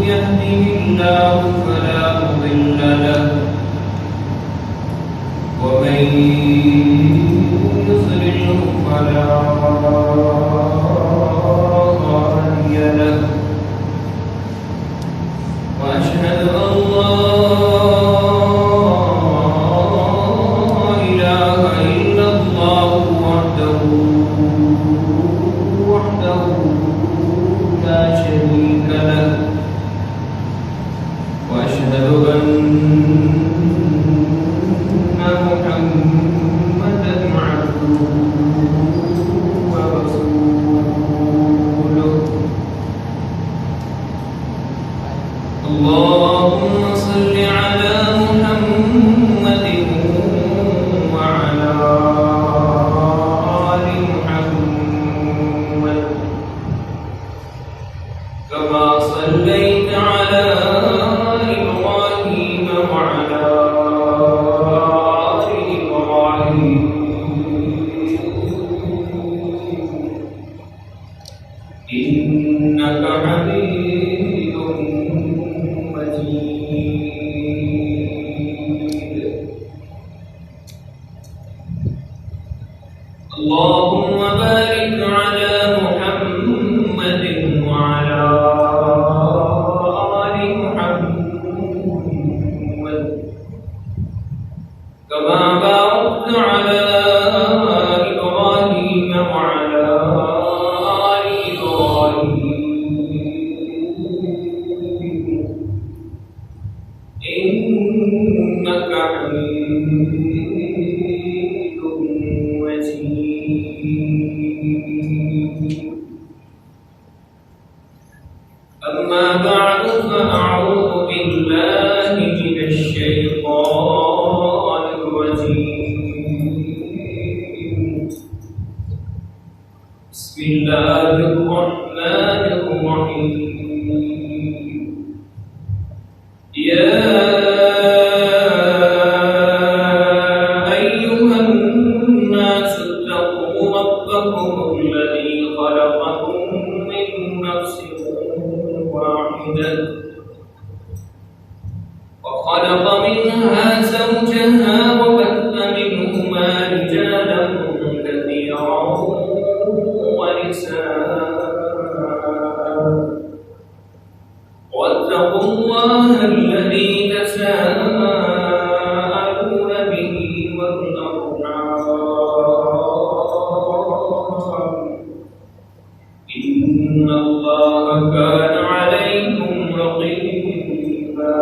يهده الله فلا مضل له ومن يضلله فلا هادي له وأشهد أن لا إله إلا الله وحده لا شريك له وأشهد أن محمدا عبده ورسوله اللهم صل على محمد وعلى آل محمد كما صليت على إبراهيم وعلى آل إبراهيم إنك حميد مجيد اللهم بارك على محمد وعلى آل محمد كما باركت على إبراهيم وعلى آل إبراهيم إنك حميد مجيد أما بعد فأعوذ بالله من الشيطان الرجيم بسم الله الرحمن الرحيم يا أيها الناس اتقوا ربكم الذي خلقكم من نفس واحدة وخلق منها زوجها وبث منهما رجالا كثيرا ونساء واتقوا الله الذي تساءلون به والأرحام إن الله كان عليكم رقيبا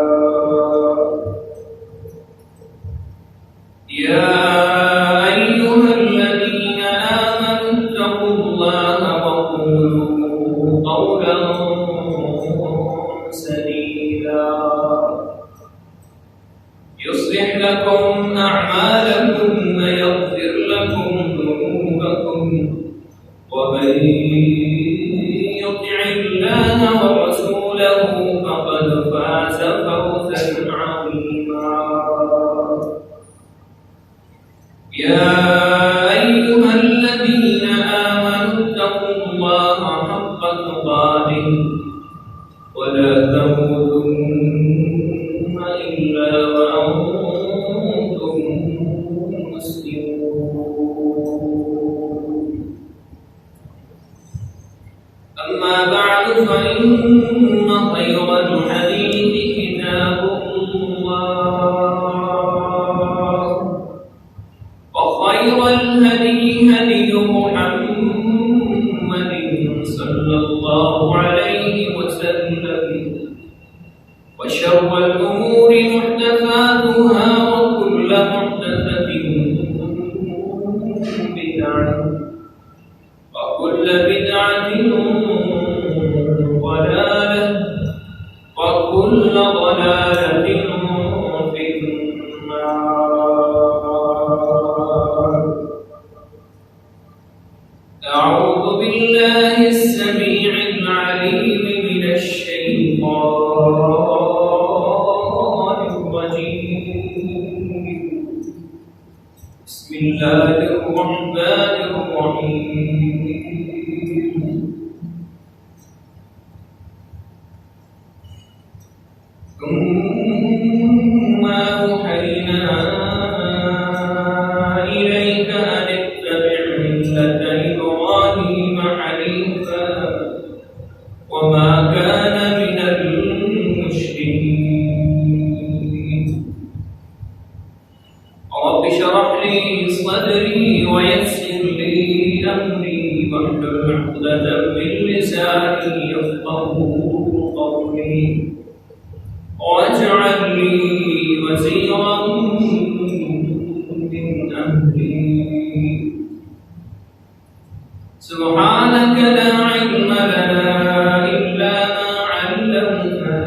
يا أيها الذين آمنوا اتقوا الله وقولوا قولا سديدا يصلح لكم أعمالكم ويغفر لكم ذنوبكم ومن يطع الله ورسوله فقد فاز فوزا عظيما يا أيها الذين آمنوا اتقوا الله حق تقاته ولا تموتن إلا وأنتم مسلمون أما بعد فإن خير الحديث كتاب الله وخير الهدي هدي محمد صلى الله عليه وسلم وشر الأمور محدثاتها وكل محدثة بدعة وكل بدعة ضلالة وكل ضلالة في النار أعوذ بالله السميع العليم من الشيطان الرجيم بسم الله الرحمن الرحيم اشرح لي صدري ويسر لي أمري واحلل عقدة من لساني يفقهوا قولي واجعل لي وزيرا من أهلي سبحانك لا علم لنا إلا ما علمتنا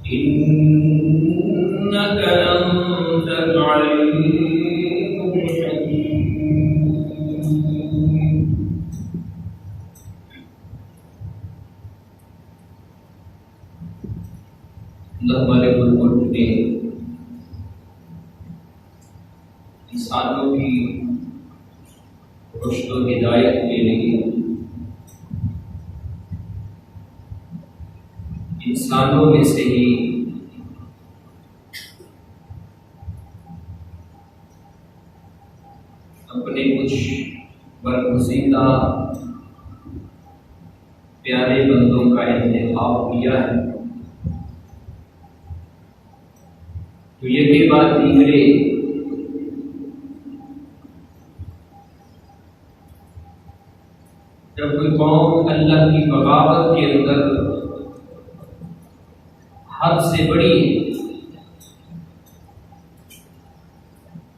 إنك أنت العليم الحكيم. اللہ مالک الملک نے انسانوں کی رشد و ہدایت کے لیے انسانوں میں سے ہی اپنے کچھ برگزیدہ پیارے بندوں کا انتخاب کیا ہے، تو یہ بھی بات دیگرے جب کوئی قوم اللہ کی بغاوت کے اندر حد سے بڑی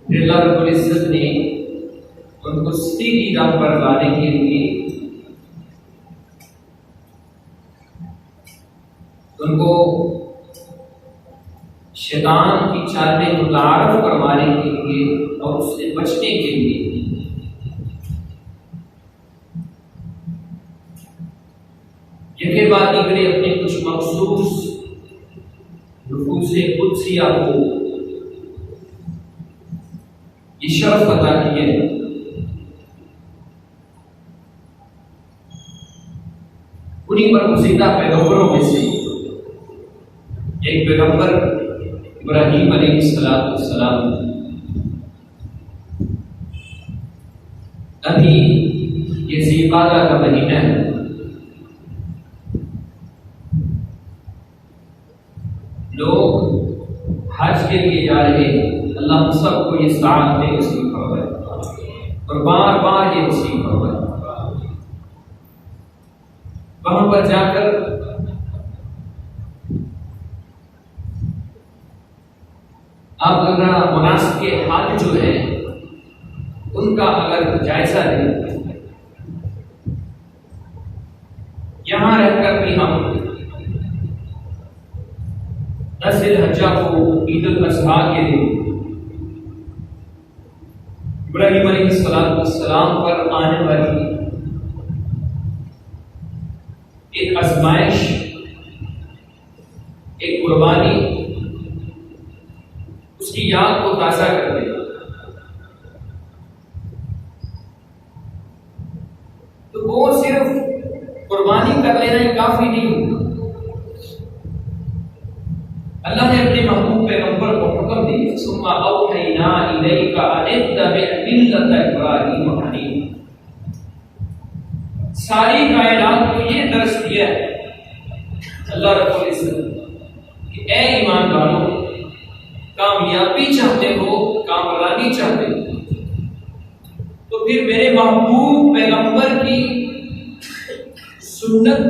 اللہ رب العزت نے ان کو سیدھی راہ پر لانے کے لیے ان کو شیطان کی چالیں متعارف کروانے کے لیے اور اس سے بچنے کے لیے یہ بات دیگرے اپنے کچھ مخصوص نفوس قدسیہ کو یہ شرف عطا کی ہے۔ انہیں پر گزشتہ پیغمبروں میں سے ایک پیغمبر ابراہیم علیہ السلام ابھی یہ ذیقعدہ کا مہینہ ہے، لوگ حج کے لیے جا رہے ہیں، اللہ ہم سب کو یہ سعادت میں نصیب فرمائے اور بار بار یہ نصیب فرمائے۔ وہاں پر جا کر آپ اگر مناسب کے حال جو ہیں ان کا اگر جائزہ لیں، یہاں رہ کر بھی ہم 10 ذی الحجہ کو عید الاضحیٰ کے دن ابراہیم علیہ السلام پر آنے والی ایک آزمائش، ایک قربانی، اس کی یاد کو تازہ کر دیں۔ تو وہ صرف قربانی کر لینا ہی کافی نہیں ہوگا، اللہ نے اپنے محبوب پیغمبر کو حکم دیا، ثم اوحینا الیک ان اتبع ملت ابراہیم حنیفا۔ ساری کائنات کو یہ درس دیا ہے اللہ رب العزت کہ اے ایمان والوں، کامیابی چاہتے ہو، کامرانی چاہتے ہو، تو پھر میرے محبوب پیغمبر کی سنت،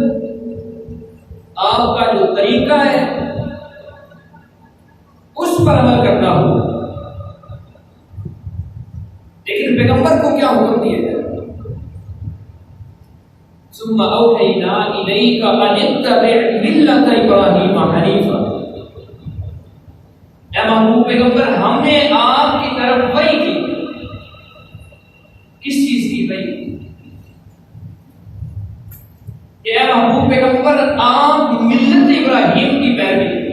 آپ کا جو طریقہ ہے اس پر عمل کرنا ہوگا۔ لیکن پیغمبر کو کیا حکم دیا گیا؟ ثم اوحینا الیک ان اتبع ملت ابراہیم حنیفا۔ اے محبوب پیغمبر، ہم نے آپ کی طرف وحی کی۔ کس چیز کی وحی؟ کہ اے محبوب پیغمبر، آپ ملت ابراہیم کی پیروی کی۔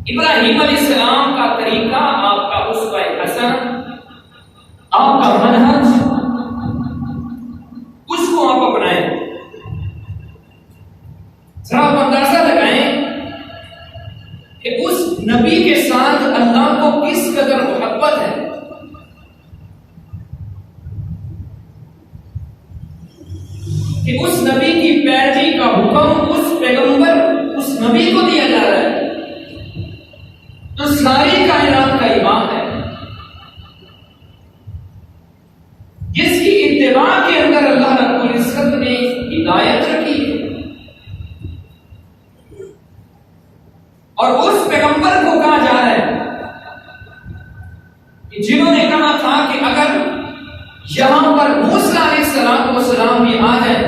ابراہیم علیہ السلام کا طریقہ، آپ کا اسوہ حسن، آپ کا منہج، اس کو آپ اپنائیں۔ ذرا آپ اندازہ لگائیں کہ اس نبی کے ساتھ اللہ کو کس قدر محبت ہے۔ کہ اس نبی کی پیروی کا حکم اس پیغمبر، اس نبی کو دیا جا رہا ہے، تو ساری کائنات کا امام ہے، جس کی اتباع کے اندر اللہ رب العزت نے ہدایت رکھی ہے، اور اس پیغمبر کو کہا جا رہا ہے کہ جنہوں نے کہا تھا کہ اگر یہاں پر موسیٰ علیہ السلام بھی آ جائے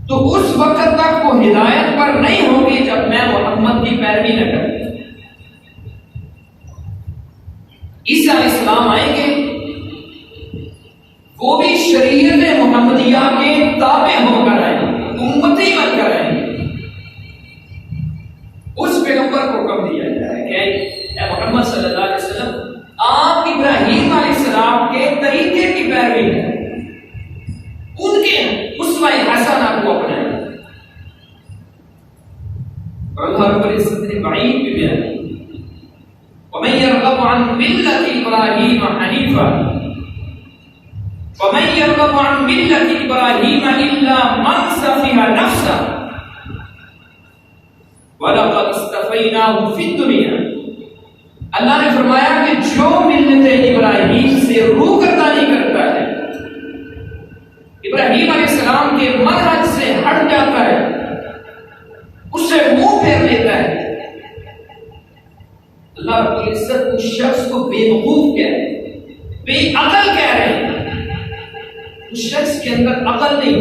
تو اس وقت تک وہ ہدایت پر نہیں ہوگی جب میں محمد کی پیروی نہ کروں۔ عیسیٰ علیہ السلام آئیں گے، وہ بھی شریعت محمدیہ کے تابع ہو کر آئیں گے، امتی بن کر آئیں گے۔ اس پیغمبر کو حکم دیا جائے کہ اے محمد صلی اللہ علیہ وسلم، آپ ابراہیم علیہ السلام کے طریقے کی پیروی کریں، ان کے اسوہ حسنہ کو اپنائیں۔ اور اللہ رب العزت نے بعید بھی بیان کی، وَمَن يَرْغَبُ عَن مِلَّةِ إِبْرَاهِيمَ حَنِيفًا وَمَن يَرْغَبُ عَن مِلَّةِ إِبْرَاهِيمَ إِلَّا مَن سَفِهَ نَفْسَهُ وَلَقَدِ اصْطَفَيْنَاهُ فِي الدُّنْيَا۔ اللہ نے فرمایا کہ جو ملت ابراہیم سے روگردانی کرتا ہے، ابراہیم علیہ السلام کے منہج سے ہٹ جاتا ہے، اس سے منہ پھیر لیتا ہے، اللہ رب العزت اس شخص کو بے وقوف کہہ رہے ہیں، بے عقل کہہ رہے ہیں۔ اس شخص کے اندر عقل نہیں،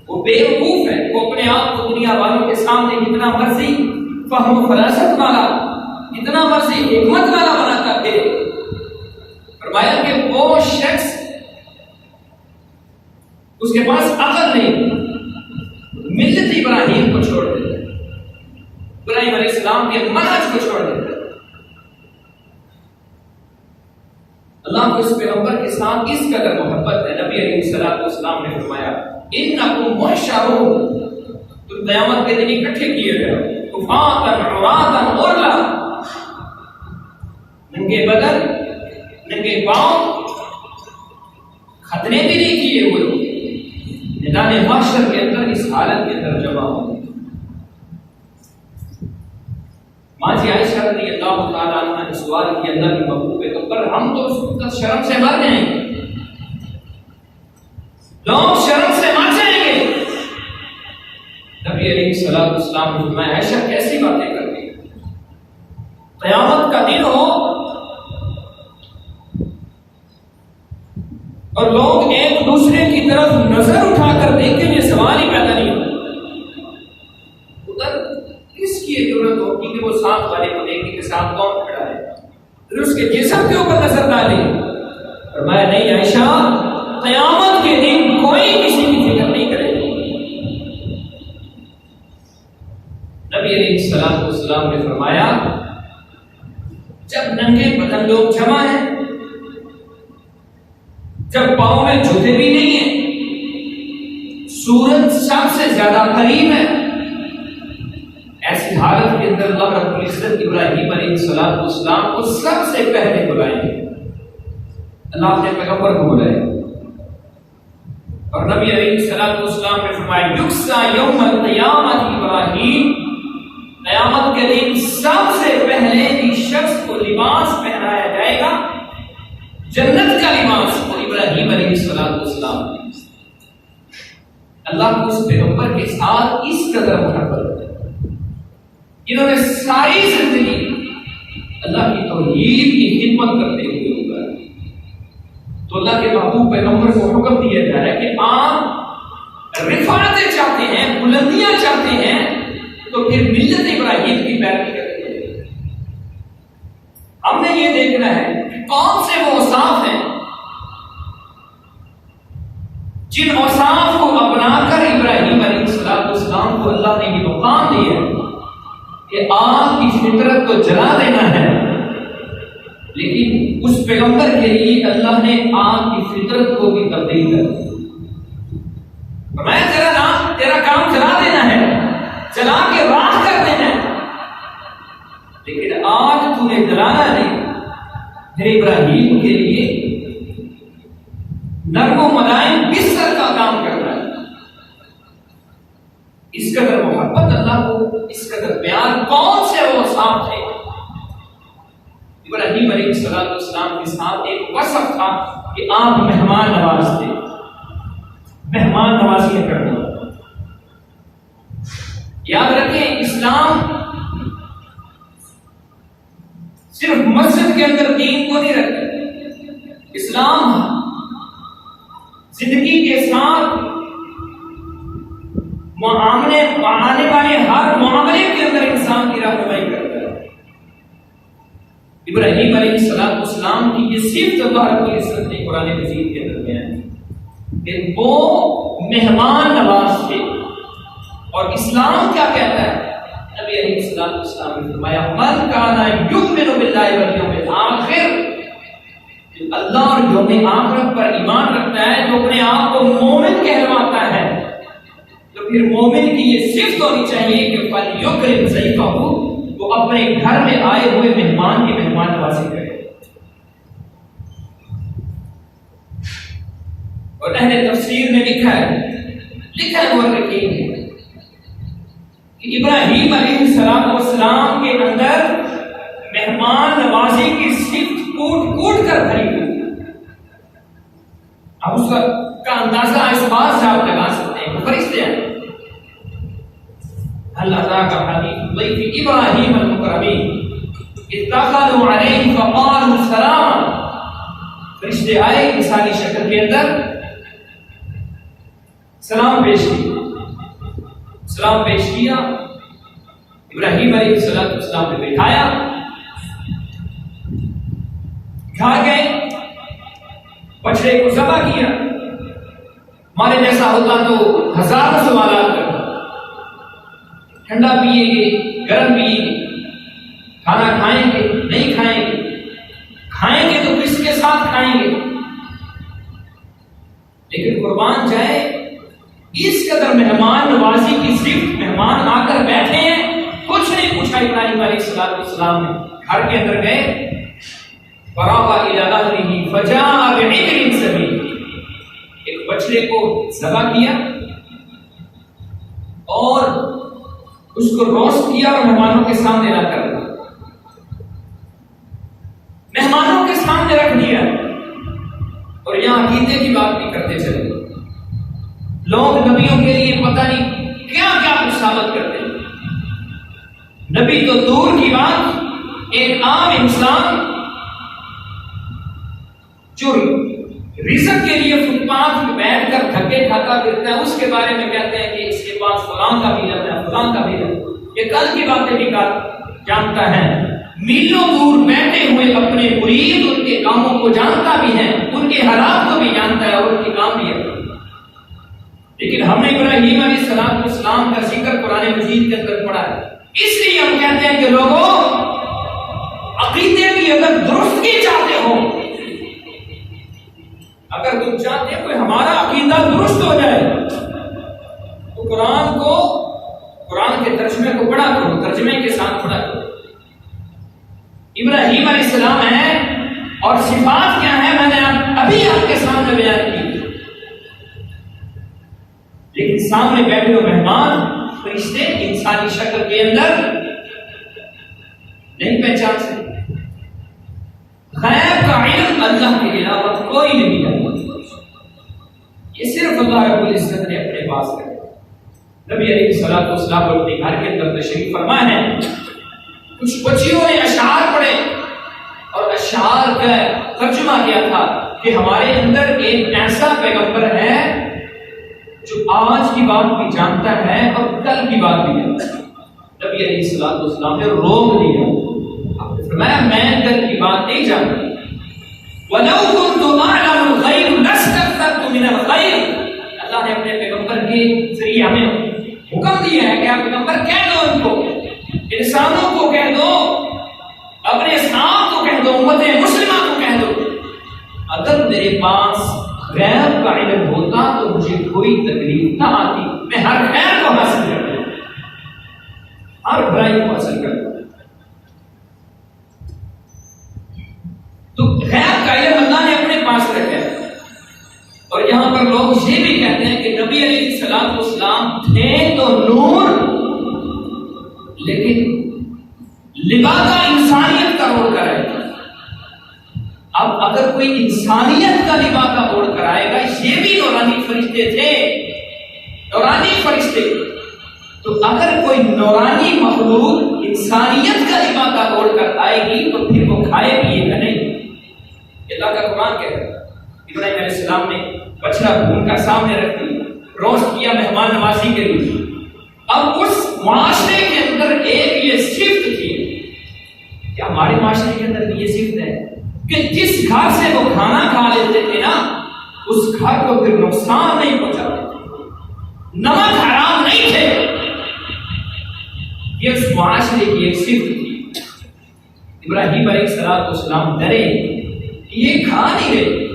وہ بے وقوف ہے، وہ اپنے آپ کو دنیا والوں کے سامنے جتنا مرضی فہم و فراست والا، جتنا مرضی حکمت والا بناتا پھرے۔ فرمایا کہ وہ شخص، اس کے پاس عقل نہیں، ملت ابراہیم کو چھوڑ دیتا ہے، ابراہیم علیہ السلام کے منہج کو چھوڑ دیتا ہے۔ اللہ کو اس پیغمبر کے ساتھ اس قدر محبت ہے، نبی علیہ السلام نے فرمایا انکم محشرون، تم قیامت کے دن اکٹھے کیے گئے، حفاۃ عراۃ غرلا، ننگے بدن، ننگے پاؤں، ختنے بھی نہیں کیے ہوئے، میدان محشر کے اندر اس حالت کے اندر جمع ہوں گے۔ ماں جی عائشہ رضی اللہ تعالیٰ عنہ نے سوال کیا، اللہ کے محبوب پیغمبر، ہم تو اس وقت شرم سے مر جائیں گے، لوگ شرم سے مر جائیں گے۔ نبی علیہ السلام نے فرمایا عائشہ کیسی باتیں کرتی ہیں، قیامت کا دن ہو اور لوگ ایک دوسرے کی طرف نظر اٹھا کر دیکھیں، یہ سوال ہی پیدا نہیں ہوتا۔ ادھر اس کی ضرورت ہوگی کہ وہ ساتھ والے کو دیکھیں کہ ساتھ کون کھڑا ہے، پھر اس کے جسم کے اوپر نظر ڈالیں۔ فرمایا نہیں عائشہ، قیامت کے دن کوئی کسی کی فکر نہیں کرے گا۔ نبی علیہ السلام نے فرمایا جب ننگے بدن لوگ جمع ہیں، جب پاؤں میں جوتے بھی نہیں ہیں، سورج سب سے زیادہ قریب ہے، ایسی حالت کے اندر اللہ رب العزت ابراہیم علیہ السلام کو سب سے پہلے بلائیں گے۔ اللہ اپنے پیغمبر کو بلائے، اور نبی علیہ السلام نے فرمایا یکسا یوم القیامت ابراہیم، قیامت کے دن سب سے پہلے اس شخص کو لباس پہنایا جائے گا، جنت کا لباس، اور ابراہیم علیہ السلام۔ اللہ کو اس پیغمبر کے ساتھ اس قدر محبت ہے، انہوں نے ساری زندگی اللہ کی توحید کی خدمت کرتے ہوئے گزاری۔ تو اللہ کے محبوب پیغمبر کو حکم دیا جا رہا ہے کہ آپ رفاعتیں چاہتے ہیں، بلندیاں چاہتے ہیں، تو پھر ملت ابراہیم کی پیروی کرتے ہیں۔ ہم نے یہ دیکھنا ہے کہ کون سے وہ اوصاف ہیں جن اوصاف کو اپنا کر ابراہیم علیہ السلام کو اللہ نے یہ مقام دیا کہ آگ کی فطرت کو جلا دینا ہے، لیکن اس پیغمبر کے لیے اللہ نے آگ کی فطرت کو بھی تبدیل کر دیا۔ تیرا کام جلا دینا ہے، جلا کے راکھ کر دینا ہے، لیکن آج تو نے جلانا نہیں۔ پھر ابراہیم کے لیے نرم و ملائم بستر کا کام کرنا ہے۔ اس قدر محبت اللہ کو، اس قدر پیار، کون سے وہ صاحب ابراہیم علیہ السلام کے ساتھ ایک وصف تھا کہ آپ مہمان نواز تھے، مہمان نوازی کرنا۔ یاد رکھیں اسلام صرف مسجد کے اندر دین کو نہیں رکھتا، اسلام زندگی کے ساتھ آنے والے ہر معاملے کے اندر انسان کی رہنمائی کرتا ہے۔ ابراہیم علیہ السلام کی یہ صفت اللہ رب العزت نے قرآن مجید کے اندر بیان کی کہ وہ مہمان نواز تھے۔ اور اسلام کیا کہتا ہے؟ نبی علیہ السلام نے فرمایا من کان یؤمن باللہ والیوم الآخر، جو اللہ اور یوم آخرت پر ایمان رکھتا ہے، جو اپنے آپ کو مومن کہلواتا ہے، تو پھر مومن کی یہ صفت ہونی چاہیے کہ فلیکرم ضیفہ، وہ اپنے گھر میں آئے ہوئے مہمان کی مہمان نوازی کرے۔ اور اہل تفسیر نے لکھا ہے مورخین نے کہ ابراہیم علیہ السلام کے اندر مہمان نوازی کی صفت کوٹ کوٹ کر بھری ہوئی۔ اب اس کا اندازہ اس بات سے آپ لگا سکتے ہیں، وہ فرشتے ہیں۔ اللہ تعالیٰ کا حدیث ضیف ابراہیم المکرمین اتخذوا علیہ فقالوا سلاما، فرشتے آئے انسانی شکل کے اندر، سلام پیش کیا، ابراہیم علیہ السلام نے بٹھایا، گھر گئے، بچڑے کو ذبح کیا۔ ہمارے جیسا ہوتا تو ہزاروں سوالات کرتا، ٹھنڈا پیئیں گے، گرم پیئیں گے، کھانا کھائیں گے نہیں کھائیں گے، کھائیں گے تو کس کے ساتھ کھائیں گے۔ لیکن قربان جائے اس قدر مہمان نوازی کی صرف مہمان آ کر بیٹھے ہیں، کچھ نہیں پوچھا ابراہیم علیہ السلام نے، گھر کے اندر گئے، فراغ الی اہلہ فجاء بعجل سمین، ایک بچڑے کو ذبح کیا اور اس کو روسٹ کیا اور مہمانوں کے سامنے لا کر مہمانوں کے سامنے رکھ دیا۔ اور یہاں عقیدے کی بات بھی کرتے چلے، لوگ نبیوں کے لیے پتہ نہیں کیا کیا کچھ ثابت کرتے ہیں۔ نبی تو دور کی بات، ایک عام انسان جو رزق کے لیے فٹ پاتھ پہ بیٹھ کر دھکے کھاتا پھرتا ہے، اس کے بارے میں کہتے ہیں کہ اس کے پاس فلاں کا بھی ہے، فلاں کا بھی ہے، یہ کل کی باتیں بھی جانتا ہے، میلوں دور بیٹھے ہوئے اپنے مرید ان کے کاموں کو جانتا بھی ہے، ان کے حالات کو بھی جانتا ہے اور ان کے کام بھی ہے۔ لیکن ہم نے ابراہیم علیہ السلام کا ذکر قرآن مجید کے اندر پڑھا ہے، اس لیے ہم کہتے ہیں کہ لوگوں عقیدے کی اگر درستگی چاہتے ہو، اگر تم چاہتے ہو کہ ہمارا عقیدہ درست ہو جائے، تو قرآن کے ترجمے کو پڑھا کرو، ترجمے کے ساتھ پڑھا کرو۔ ابراہیم علیہ السلام ہے اور صفات کیا ہے میں نے ابھی آپ کے سامنے بیان کی، لیکن سامنے بیٹھے ہوئے مہمان فرشتے انسانی شکل کے اندر نہیں پہچان سکتے۔ غیب کا علم اللہ کے علاوہ کوئی نہیں جانتا، یہ صرف اللہ رب العزت نے اپنے پاس رکھا۔ نبی علیہ السلام اپنے گھر کے اندر تشریف فرما ہے، کچھ بچیوں نے اشعار پڑھے اور اشعار کا ترجمہ کیا تھا کہ ہمارے اندر ایک ایسا پیغمبر ہے جو آج کی بات بھی جانتا ہے اور کل کی بات بھی جانتا ہے۔ نبی علیہ السلام نے روک دیا، میں کل کی بات نہیں جانتا۔ وَلَوْ كُنْتُ أَعْلَمُ الْغَيْبَ لَاسْتَكْثَرْتُ مِنَ الْخَيْرِ، اللہ نے اپنے پیغمبر کے ذریعے ہمیں حکم دیا ہے کہ آپ پیغمبر کہہ دو ان کو، انسانوں کو کہہ دو، اپنے اصحاب کو کہہ دو، امت مسلمہ کو کہہ دو، اگر میرے پاس غیب کا علم ہوتا تو مجھے کوئی تکلیف نہ آتی، میں ہر خیر کو حاصل کرتا، ہر برائی کو حاصل کرتا۔ تو غیب کا علم اللہ نے اپنے پاس رکھا ہے۔ اور یہاں پر لوگ یہ بھی کہتے ہیں کہ نبی علیہ السلام تھے تو نور، لیکن لبادہ انسانیت کا رول کر رہے تھے، اب اگر کوئی انسانیت کا لبادہ اوڑھ کر آئے گا، یہ بھی نورانی فرشتے تھے، نورانی فرشتے، تو اگر کوئی نورانی مخلوق انسانیت کا لبادہ اوڑھ کر آئے گی تو پھر وہ کھائے پیے گا نہیں۔ اللہ کا قرآن کہہ رہا ہے، ابراہیم علیہ السلام نے بچڑا بھون کر سامنے رکھ دیا، روسٹ کیا مہمان نوازی کے لیے۔ اب اس معاشرے کے اندر ایک یہ صفت تھی، کہ ہمارے معاشرے کے اندر بھی یہ صفت ہے کہ جس گھر سے وہ کھانا کھا لیتے تھے نا، اس گھر کو پھر نقصان نہیں پہنچاتے تھے، نمک حرام نہیں تھے۔ یہ اس معاشرے کی ایک صفت تھی۔ ابراہیم علیہ السلام ڈرے کہ یہ کھا نہیں رہے،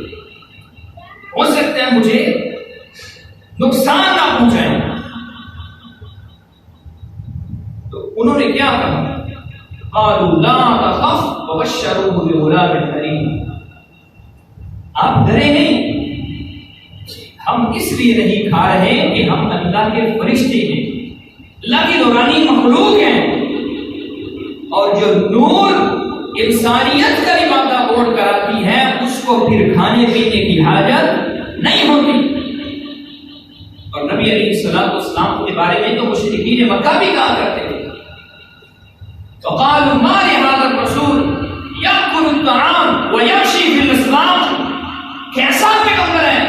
ہو سکتا ہے مجھے نقصان نہ پہنچائیں۔ تو انہوں نے کیا کہا؟ قالوا لا تخف وبشروه بغلام حلیم۔ آپ ڈرے نہیں، ہم اس لیے نہیں کھا رہے کہ ہم اللہ کے فرشتے ہیں، اللہ کی نورانی مخلوق ہیں، اور جو نور انسانیت کا لبادہ اوڑھ کر آتی ہے اس کو پھر کھانے پینے کی حاجت نہیں ہوتی۔ اور نبی علیہ السلام کے بارے میں تو مشرکین مکہ بھی کہا کرتے تھے، وقالوا ما لهذا الرسول يأكل الطعام ويمشي في الاسواق۔ کیسا پیغمبر ہے،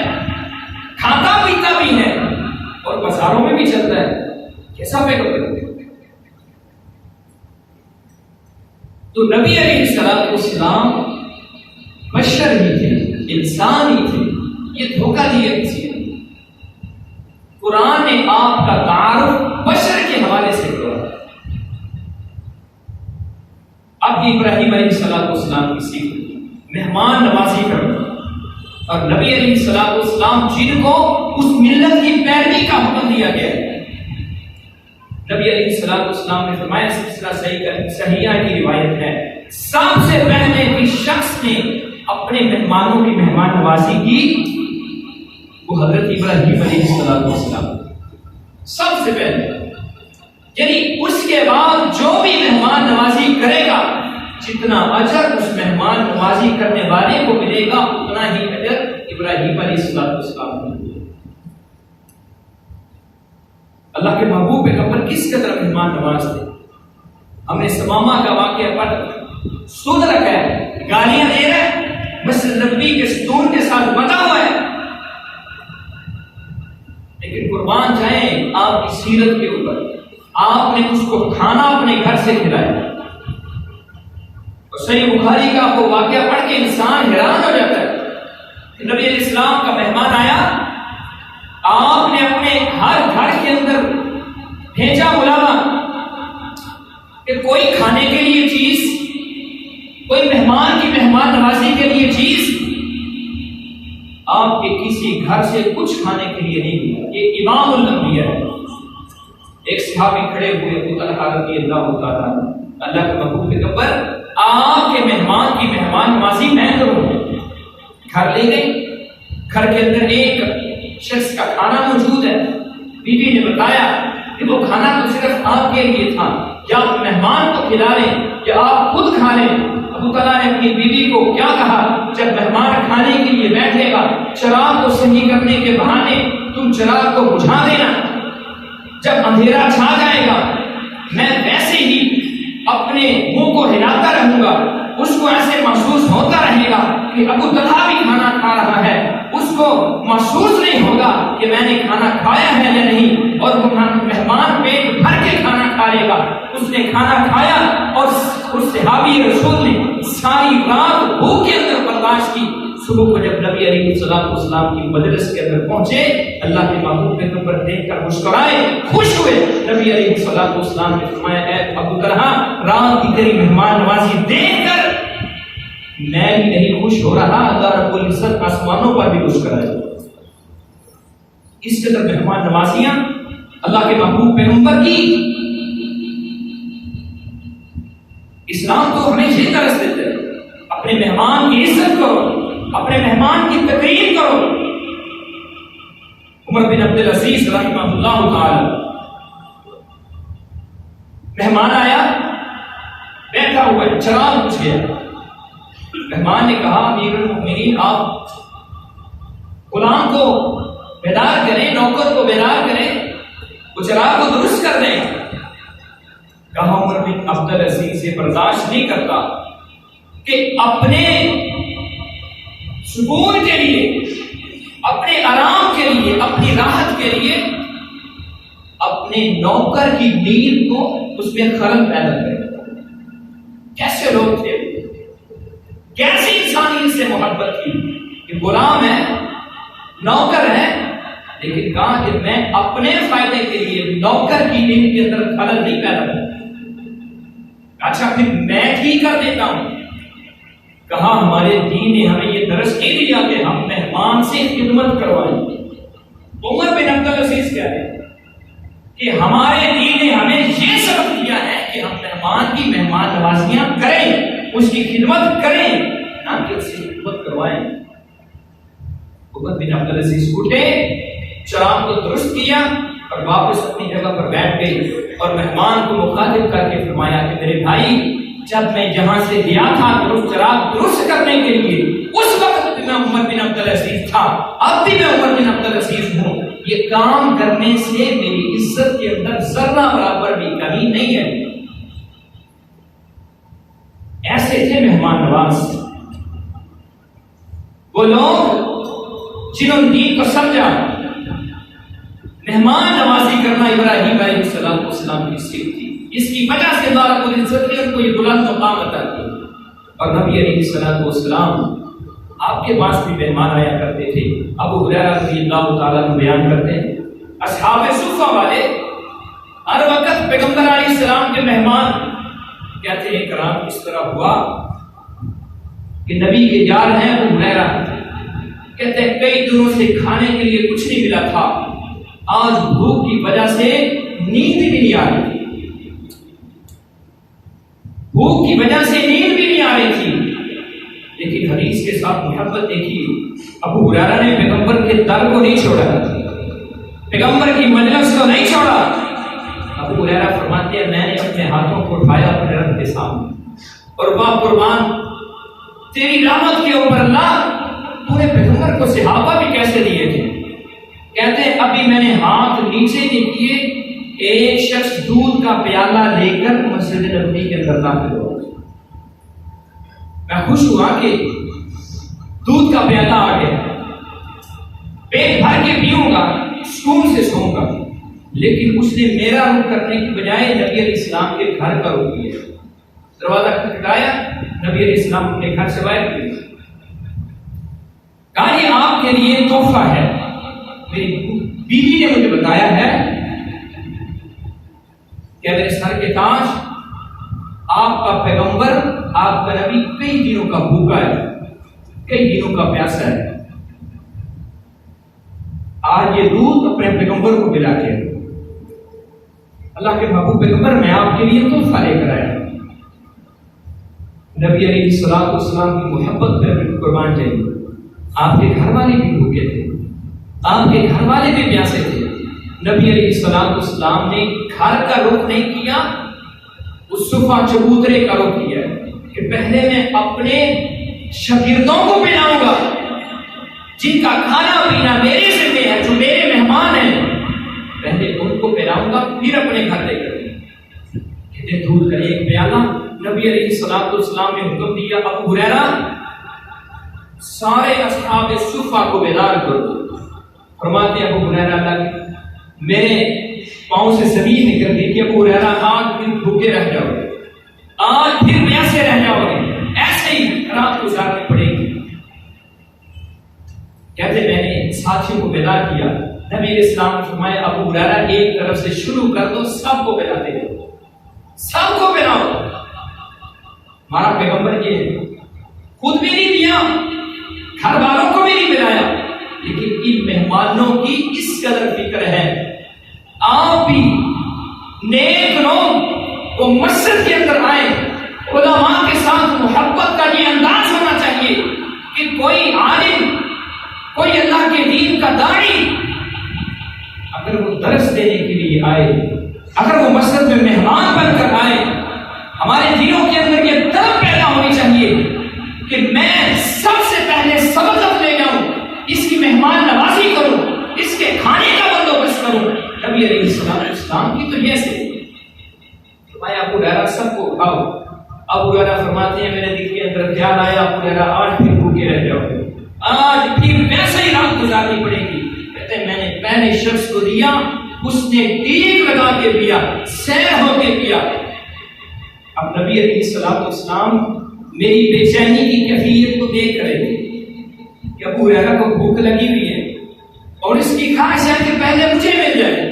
کھاتا پیتا بھی ہے اور بازاروں میں بھی چلتا ہے، کیسا پیغمبر ہے؟ تو نبی علیہ السلام بشر ہی تھے، انسان ہی تھے، یہ دھوکہ دیا کسی نے۔ قرآن نے آپ کا تعارف بشر کے حوالے سے کیا۔ اب ابراہیم علیہ السلام کی صفت مہمان نوازی کرنا، اور نبی علیہ السلام جن کو اس ملت کی پیروی کا حکم دیا گیا ہے۔ نبی علیہ السلام نے فرمایا، سلسلہ صحیحہ کی روایت ہے، سب سے پہلے جس شخص نے اپنے مہمانوں کی مہمان نوازی کی وہ حضرت ابراہیم علیہ السلام، سب سے پہلے۔ یعنی اس کے بعد جو بھی مہمان نوازی کرے گا، جتنا اجر اس مہمان نوازی کرنے والے کو ملے گا اتنا ہی اجر ابراہیم علیہ السلام کو ملے گا۔ اللہ کے محبوب پیغمبر کس قدر مہمان نواز تھے۔ ہم نے سمامہ کا واقعہ پڑھ سن رکھا ہے، گالیاں دے رہے ہیں، مسجد نبوی کے ستون کے ساتھ بندھا ہوا ہے، لیکن قربان جائیں آپ کی سیرت کے اوپر، آپ نے اس کو کھانا اپنے گھر سے کھلایا۔ اور صحیح بخاری کا وہ واقعہ پڑھ کے انسان حیران ہو جاتا ہے کہ نبی علیہ السلام کا مہمان آیا، آپ نے اپنے ہر گھر کے اندر بھیجا بلاوا کہ کوئی کھانے کے لیے چیز، کوئی مہمان کی مہمان نوازی کے لیے چیز آپ کے کسی گھر سے کچھ کھانے کے لیے نہیں ملا۔ یہ امام الانبیاء ہے۔ ایک صحابی کھڑے ہوئے، ابو طلحہ رضی اللہ تعالیٰ، اللہ کے محبوب پیغمبر آپ کے مہمان کی مہمان نوازی میں کروں۔ گھر لے گئے، گھر کے اندر ایک شخص کا کھانا موجود ہے، بیوی نے بتایا کہ وہ کھانا تو صرف آپ کے لیے تھا، یا آپ مہمان کو کھلا لیں یا آپ خود کھا لیں۔ ابو طلحہ نے اپنی بیوی کو کیا کہا، جب مہمان کھانے کے لیے بیٹھے گا چراغ کو صحیح کرنے کے بہانے تم چراغ کو بجھا دینا، جب اندھیرا چھا جائے گا میں ویسے ہی اپنے منہ کو ہلاتا رہوں گا، اس کو ایسے محسوس ہوتا رہے گا کہ ابو طلحہ بھی کھانا کھا رہا ہے، اس کو محسوس نہیں ہوگا کہ میں نے کھانا کھایا ہے یا نہیں، اور وہ مہمان پیٹ بھر کے کھانا کھا لے گا۔ اس نے کھانا کھایا اور اس صحابی رسول نے ساری رات بھوک کے اندر برداشت کی۔ صبح کو جب نبی علیہ السلام کی مجلس کے اندر پہنچے، اللہ کے محبوب پیغمبر دیکھ کر مسکرائے، خوش ہوئے۔ نبی علیہ السلام نے فرمایا، اے ابو طلحہ، رات کی تیری مہمان نوازی دیکھ کر میں بھی نہیں خوش ہو رہا، اللہ رب العزت آسمانوں پر بھی مسکرائے۔ اس قدر مہمان نوازیاں اللہ کے محبوب پیغمبر کی۔ اسلام تو ہمیں یہ درس دیتا ہے، اپنے مہمان کی عزت کرو، اپنے مہمان کی تقریم کرو۔ عمر بن عبد العزیز رحمہ اللہ تعالی، مہمان آیا، بیٹھا ہوا ہے، چراغ بجھ گیا، مہمان نے کہا امیر المؤمنین آپ غلام کو بیدار کریں، نوکر کو بیدار کریں، وہ چراغ کو درست کر دیں۔ کہا عمر بن عبدالعزیز یہ برداشت نہیں کرتا کہ اپنے سکون کے لیے، اپنے آرام کے لیے، اپنی راحت کے لیے اپنے نوکر کی نیند کو اس میں خلل پیدا کرے۔ کیسے لوگ تھے، کیسی انسانیت سے محبت کی کہ غلام ہے، نوکر ہے، لیکن کہا کہ میں اپنے فائدے کے لیے نوکر کی نیند کے اندر خلل نہیں پیدا کرتا، اچھا پھر میں ٹھیک کر دیتا ہوں۔ کہا ہمارے دین نے ہمیں یہ درس نہیں دیا کہ ہم مہمان سے خدمت کروائیں۔ عمر بن عبدالعزیز کہہ رہے ہیں کہ ہمارے دین نے ہمیں یہ سبق دیا ہے کہ ہم مہمان کی مہمان نوازیاں کریں، اس کی خدمت کریں، نہ کہ اس کی خدمت کروائیں۔ عمر بن عبدالعزیز اٹھے، چراغ کو درست کیا اور واپس اپنی جگہ پر بیٹھ گئے اور مہمان کو مخاطب کر کے فرمایا کہ میرے بھائی، جب میں جہاں سے گیا تھا چراغ درست کرنے کے لیے، اس وقت بھی میں عمر بن عبدالعزیز تھا، اب بھی میں عمر بن عبدالعزیز ہوں، یہ کام کرنے سے میری عزت کے اندر ذرہ برابر بھی کمی نہیں ہے۔ ایسے تھے مہمان نواز وہ لوگ جنہوں نے دین کو سمجھا۔ مہمان نوازی کرنا ابراہیم علیہ السلام کی سیکھ تھی، اس کی وجہ سے اللہ رب العزت نے ان کو یہ بلند مقام عطا کیا۔ اور نبی علیہ السلام آپ کے پاس بھی مہمان آیا کرتے تھے۔ ابو ہریرہ رضی اللہ تعالیٰ عنہ بیان کرتے ہیں اصحاب صفہ والے ہر وقت پیغمبر علیہ السلام کے مہمان کہتے ہیں کرام اس طرح ہوا کہ نبی کے یار ہیں ابو ہریرہ، کہتے ہیں کئی دنوں سے کھانے کے لیے کچھ نہیں ملا تھا، آج بھوک کی وجہ سے نیند بھی نہیں آ رہی تھی، بھوک کی وجہ سے نیند بھی نہیں آ رہی تھی، لیکن حدیث کے ساتھ محبت دیکھی، ابو ہریرہ نے پیغمبر کے در کو نہیں چھوڑا، پیغمبر کی مجلس کو نہیں چھوڑا۔ ابو ہریرہ فرماتے ہیں میں نے اپنے ہاتھوں کو اٹھایا اپنے رب کے سامنے اور واہ قربان تیری رحمت کے اوپر اللہ، تو نے پیغمبر کو صحابہ بھی کیسے دیے تھے؟ کہتے ہیں ابھی میں نے ہاتھ نیچے نہیں کیے، ایک شخص دودھ کا پیالہ لے کر مسجد نبوی کے اندر داخل ہوا، میں خوش ہوا کہ دودھ کا پیالہ آ گیا، پیٹ بھر کے پیوں گا، سکون سے سوؤں گا، لیکن اس نے میرا رخ کرنے کی بجائے نبی علیہ السلام کے گھر کا رخ کیا، دروازہ کھٹکھٹایا، نبی علیہ السلام کے گھر سے باہر نکلے، کہا یہ آپ کے لیے تحفہ ہے، میری بیوی نے مجھے بتایا ہے کہ میرے سر کے تاج، آپ کا پیغمبر، آپ کا نبی کئی دنوں کا بھوکا ہے، کئی دنوں کا پیاسا ہے، آج یہ دودھ اپنے پیغمبر کو پلا کے اللہ کے محبوب پیغمبر میں آپ کے لیے تحفہ لے کر آیا۔ نبی علیہ السلام کی محبت پر قربان جائیے، آپ کے گھر والے بھی بھوکے تھے، آپ کے گھر والے بھی پیاسے تھے، نبی علیہ السلام نے گھر کا رخ نہیں کیا، اس صفہ چبوترے کا رخ کیا کہ پہلے میں اپنے شاگردوں کو پلاؤں گا جن کا کھانا پینا میرے ذمہ ہے، جو میرے مہمان ہیں، پہلے ان کو پلاؤں گا پھر اپنے گھر لے کر کہتے دودھ کا ایک پیالہ نبی علیہ السلام نے حکم دیا ابو ہریرہ سارے اصحاب صفہ کو بیدار کرو۔ فرماتے ابو ہریرہ اللہ میرے پاؤں سے زمین نکل گئی کہ ابو ہریرہ آج پھر بھوکے رہ جاؤ گے، آج پھر پیاسے رہ جاؤ گے، ایسے ہی رات گزارنی پڑے گی۔ کہتے میں نے ساتھیوں کو بیدار کیا، نبی علیہ السلام نے فرمایا ابو ہریرہ ایک طرف سے شروع کر دو، سب کو پلاتے ہو، سب کو پلاؤ۔ ہمارا پیغمبر یہ ہے، خود بھی نہیں دیا، گھر والوں کو بھی نہیں پلایا، لیکن ان مہمانوں کی اس قدر فکر ہے۔ آپ بھی نیک لوگ وہ مسجد کے اندر آئے، علماء کے ساتھ محبت کا یہ انداز ہونا چاہیے کہ کوئی عالم، کوئی اللہ کے دین کا داعی اگر وہ درس دینے کے لیے آئے، اگر وہ مسجد میں مہمان بن کر آئے، ہمارے دلوں کے اندر یہ طلب پیدا ہونی چاہیے کہ میں ہریرہ سب کو کھاؤ۔ ابو ہریرہ فرماتے ہیں میرے دل کے اندر خیال آیا ابو ہریرہ آج بھی بھوکے رہ جاؤ گے، آج بھی ویسے ہی رات گزارنی پڑے گی۔ کہتے ہیں میں نے پہلے شخص کو دیا، اس نے ٹیک لگا کے پیا، سیر ہو کے پیا۔ اب نبی علیہ السلام میری بے چینی کی کیفیت کو دیکھ رہے تھے کہ ابو ہریرہ کو بھوک لگی ہوئی ہے اور اس کی خواہش ہے کہ پہلے مجھے مل جائے۔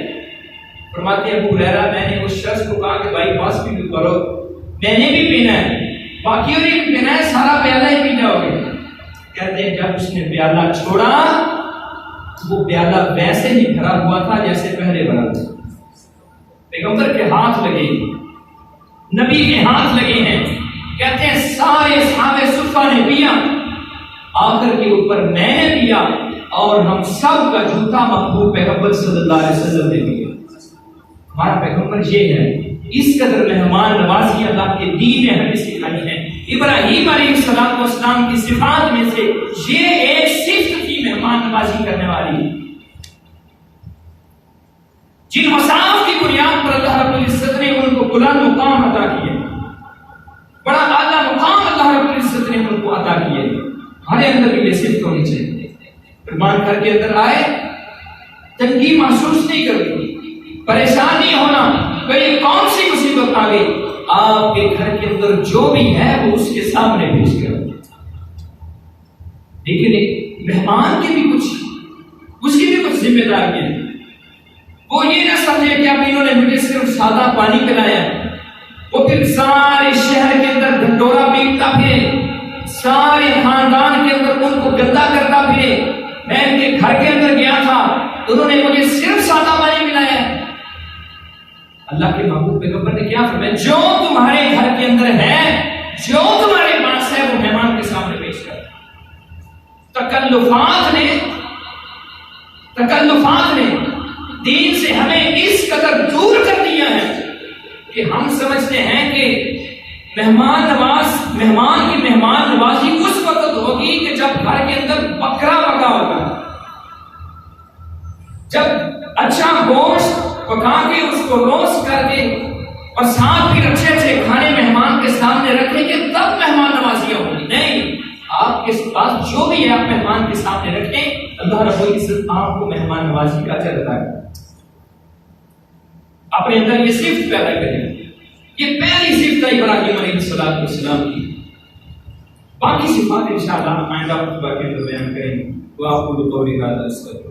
فرماتے ہیں ابو ہریرہ میں نے اس شخص کو کہا کہ بھائی پاس بھی کرو، میں نے بھی پینا ہے، باقیوں نے بھی پینا ہے، سارا پیالہ ہی پی جاؤ گے۔ کہتے ہیں جب اس نے پیالہ چھوڑا وہ پیالہ ویسے ہی بھرا ہوا تھا جیسے پہلے بھرا تھا۔ پیغمبر کے ہاتھ لگے، نبی کے ہاتھ لگے ہیں۔ کہتے ہیں سارے صحابہ صفہ نے پیا، آخر کے اوپر میں نے پیا اور ہم سب کا جوتا محبوب پیغمبر صلی اللہ علیہ وسلم نے پیا۔ ہمارا پیغمبر یہ ہے، اس قدر مہمان نوازی اللہ کے دین نے ہمیں سکھائی ہے۔ ابراہیم علیہ السلام کی صفات میں سے یہ ایک صفت تھی مہمان نوازی کرنے والی۔ جن مصاف کی بنیاد پر اللہ رب العزت نے ان کو بلند مقام عطا کیے، بڑا اعلیٰ مقام اللہ رب العزت نے ان کو عطا کیے، ہمارے اندر بھی یہ صفت ہونی چاہیے۔ ایمان گھر کے اندر آئے تنگی محسوس نہیں کرنی، پریشان نہیں ہونا، کوئی کون سی مصیبت آ گئی، آپ کے گھر کے اندر جو بھی ہے وہ اس کے سامنے پیش کرو۔ لیکن مہمان کی بھی اس کی بھی کچھ ذمہ داری ہے۔ وہ یہ نہ سمجھے کہ اب انہوں نے مجھے صرف سادہ پانی پلایا، وہ پھر سارے شہر کے اندر ڈھنڈورا پیٹتا پھرے، سارے خاندان کے اندر ان کو گندا کرتا پھرے۔ میں ان کے گھر کے اندر گیا تھا، انہوں نے مجھے صرف سادہ پانی پلایا۔ اللہ کے محبوب پیغمبر نے کیا فرمایا؟ جو تمہارے گھر کے اندر ہے، جو تمہارے پاس ہے، وہ مہمان کے سامنے پیش کر۔ تکلفات نے دین سے ہمیں اس قدر دور کر دیا ہے کہ ہم سمجھتے ہیں کہ مہمان کی مہمان نوازی اس وقت ہوگی کہ جب گھر کے اندر بکرا پکا ہوگا، جب اچھا گوشت پکا کے اس کو روسٹ کر کے اور ساتھ بھی اچھے اچھے کھانے مہمان کے سامنے رکھیں گے تب مہمان نوازیاں ہوگی۔ نہیں، آپ کے پاس جو بھی ہے آپ مہمان کے سامنے رکھیں، اللہ رب العزت آپ کو مہمان نوازی کا اجر عطا کرے۔ اپنے اندر یہ صفت پیدا کریں، یہ پہلی صفت ہے ابراہیم علیہ السلام کی۔ باقی صفات انشاءاللہ آئندہ خطبہ کے اندر بیان کریں گے۔ وَأَقُولُ قَوْلِي هَٰذَا أَسْتَغْفِرُ